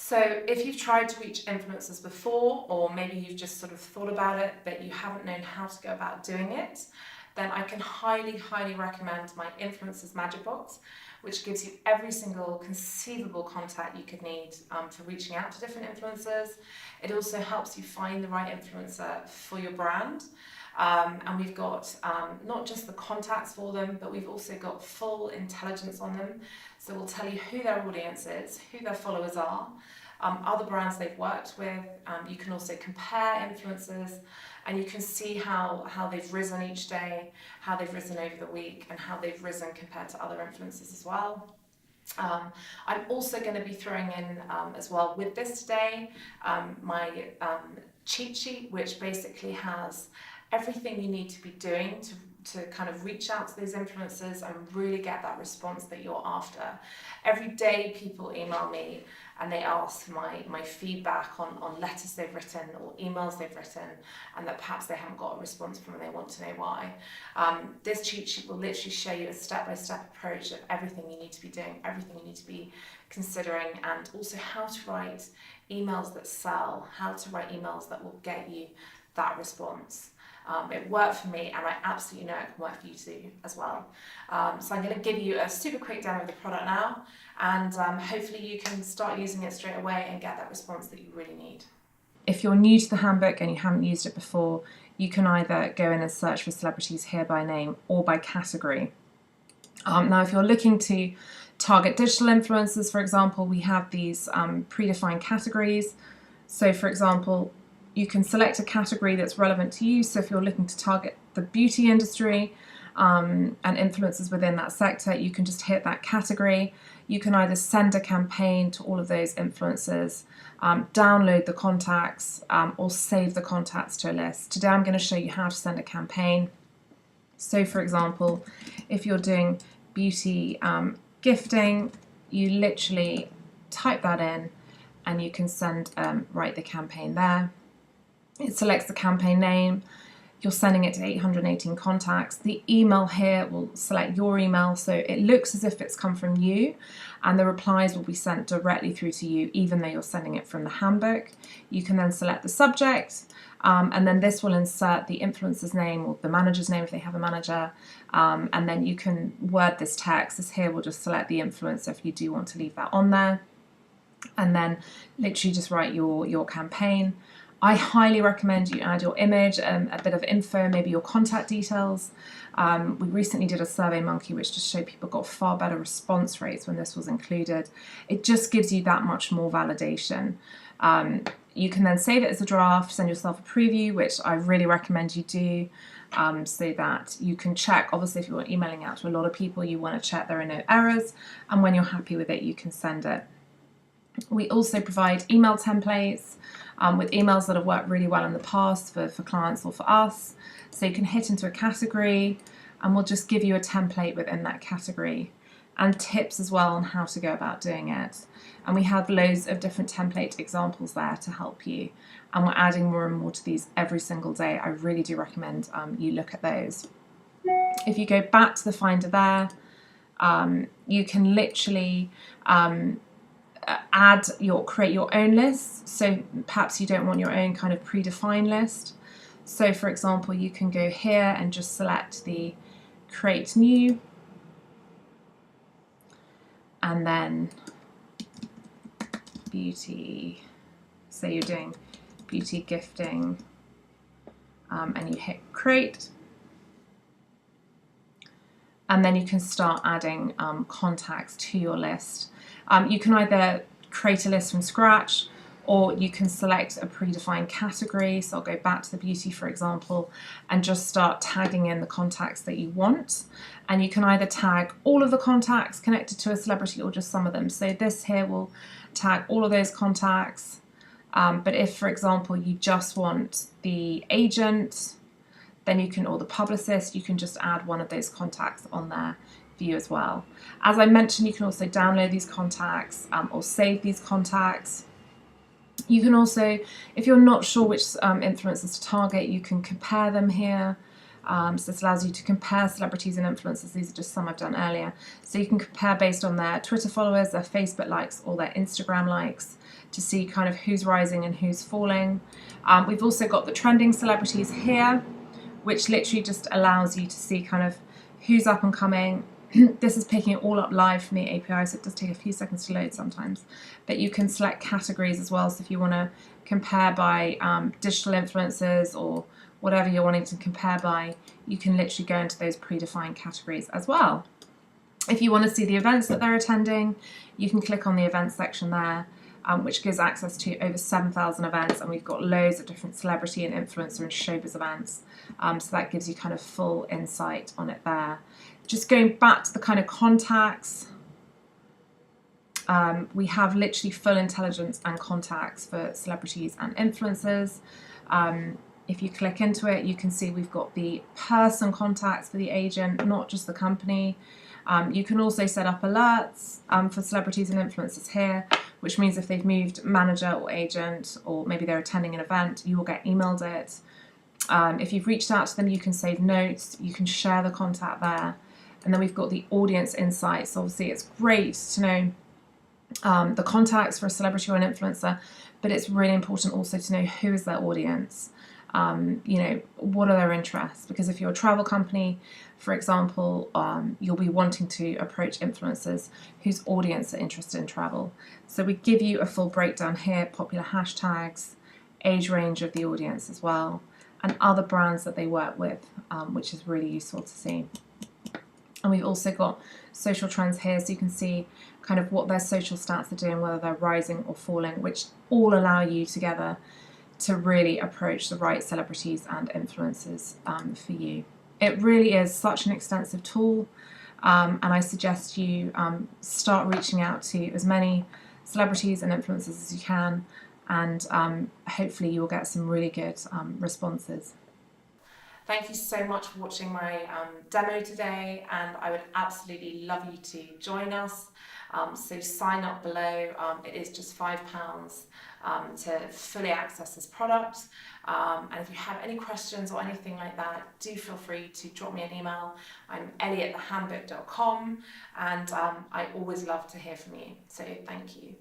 So if you've tried to reach influencers before, or maybe you've just sort of thought about it, but you haven't known how to go about doing it, then I can highly, highly recommend my Influencers Magic Box, which gives you every single conceivable contact you could need for reaching out to different influencers. It also helps you find the right influencer for your brand. And we've got not just the contacts for them, but we've also got full intelligence on them. So we'll tell you who their audience is, who their followers are, other brands they've worked with. You can also compare influencers, and you can see how they've risen each day, how they've risen over the week, and how they've risen compared to other influencers as well. I'm also going to be throwing in as well with this today my cheat sheet, which basically has everything you need to be doing to kind of reach out to those influencers and really get that response that you're after. Every day people email me and they ask my feedback on letters they've written or emails they've written, and that perhaps they haven't got a response from and they want to know why. This cheat sheet will literally show you a step-by-step approach of everything you need to be doing, everything you need to be considering, and also how to write emails that sell, how to write emails that will get you that response. It worked for me, and I absolutely know it can work for you too as well. So I'm going to give you a super quick demo of the product now, and hopefully you can start using it straight away and get that response that you really need. If you're new to the handbook and you haven't used it before, you can either go in and search for celebrities here by name or by category. Now, if you're looking to target digital influencers, for example, we have these predefined categories. So, for example, you can select a category that's relevant to you. So if you're looking to target the beauty industry and influencers within that sector, you can just hit that category. You can either send a campaign to all of those influencers, download the contacts, or save the contacts to a list. Today I'm going to show you how to send a campaign. So for example, if you're doing beauty gifting, you literally type that in and you can send, write the campaign there. It selects the campaign name. You're sending it to 818 contacts. The email here will select your email, so it looks as if it's come from you, and the replies will be sent directly through to you, even though you're sending it from the handbook. You can then select the subject, and then this will insert the influencer's name or the manager's name if they have a manager, and then you can word this text. This here will just select the influencer if you do want to leave that on there, and then literally just write your campaign. I highly recommend you add your image and a bit of info, maybe your contact details. We recently did a SurveyMonkey which just showed people got far better response rates when this was included. It just gives you that much more validation. You can then save it as a draft, send yourself a preview, which I really recommend you do, so that you can check. Obviously, if you're emailing out to a lot of people, you want to check there are no errors, and when you're happy with it, you can send it. We also provide email templates with emails that have worked really well in the past for clients or for us. So you can hit into a category and we'll just give you a template within that category, and tips as well on how to go about doing it. And we have loads of different template examples there to help you, and we're adding more and more to these every single day. I really do recommend you look at those. If you go back to the Finder there, you can literally create your own list. So perhaps you don't want your own kind of predefined list. So for example, you can go here and just select the create new, and then beauty. So you're doing beauty gifting, and you hit create. And then you can start adding contacts to your list. You can either create a list from scratch, or you can select a predefined category. So I'll go back to the beauty, for example, and just start tagging in the contacts that you want. And you can either tag all of the contacts connected to a celebrity or just some of them. So this here will tag all of those contacts. But if, for example, you just want the agent, then you can, or the publicist, you can just add one of those contacts on there for you as well. As I mentioned, you can also download these contacts or save these contacts. You can also, if you're not sure which influencers to target, you can compare them here. So this allows you to compare celebrities and influencers. These are just some I've done earlier. So you can compare based on their Twitter followers, their Facebook likes, or their Instagram likes to see kind of who's rising and who's falling. We've also got the trending celebrities here, which literally just allows you to see kind of who's up and coming. This is picking it all up live from the API, so it does take a few seconds to load sometimes. But you can select categories as well, so if you want to compare by digital influencers or whatever you're wanting to compare by, you can literally go into those predefined categories as well. If you want to see the events that they're attending, you can click on the events section there, which gives access to over 7,000 events, and we've got loads of different celebrity and influencer and showbiz events. So that gives you kind of full insight on it there. Just going back to the kind of contacts, we have literally full intelligence and contacts for celebrities and influencers. If you click into it, you can see we've got the person contacts for the agent, not just the company. You can also set up alerts for celebrities and influencers here, which means if they've moved manager or agent, or maybe they're attending an event, you will get emailed it. If you've reached out to them, you can save notes, you can share the contact there. And then we've got the audience insights. Obviously, it's great to know the contacts for a celebrity or an influencer, but it's really important also to know who is their audience. What are their interests? Because if you're a travel company, for example, you'll be wanting to approach influencers whose audience are interested in travel. So we give you a full breakdown here, popular hashtags, age range of the audience as well, and other brands that they work with, which is really useful to see. And we've also got social trends here, so you can see kind of what their social stats are doing, whether they're rising or falling, which all allow you together to really approach the right celebrities and influencers for you. It really is such an extensive tool, and I suggest you start reaching out to as many celebrities and influencers as you can, and hopefully you will get some really good responses. Thank you so much for watching my demo today, and I would absolutely love you to join us. So sign up below. It is just £5 to fully access this product. And if you have any questions or anything like that, do feel free to drop me an email. I'm ellie@thehandbook.com, and I always love to hear from you. So thank you.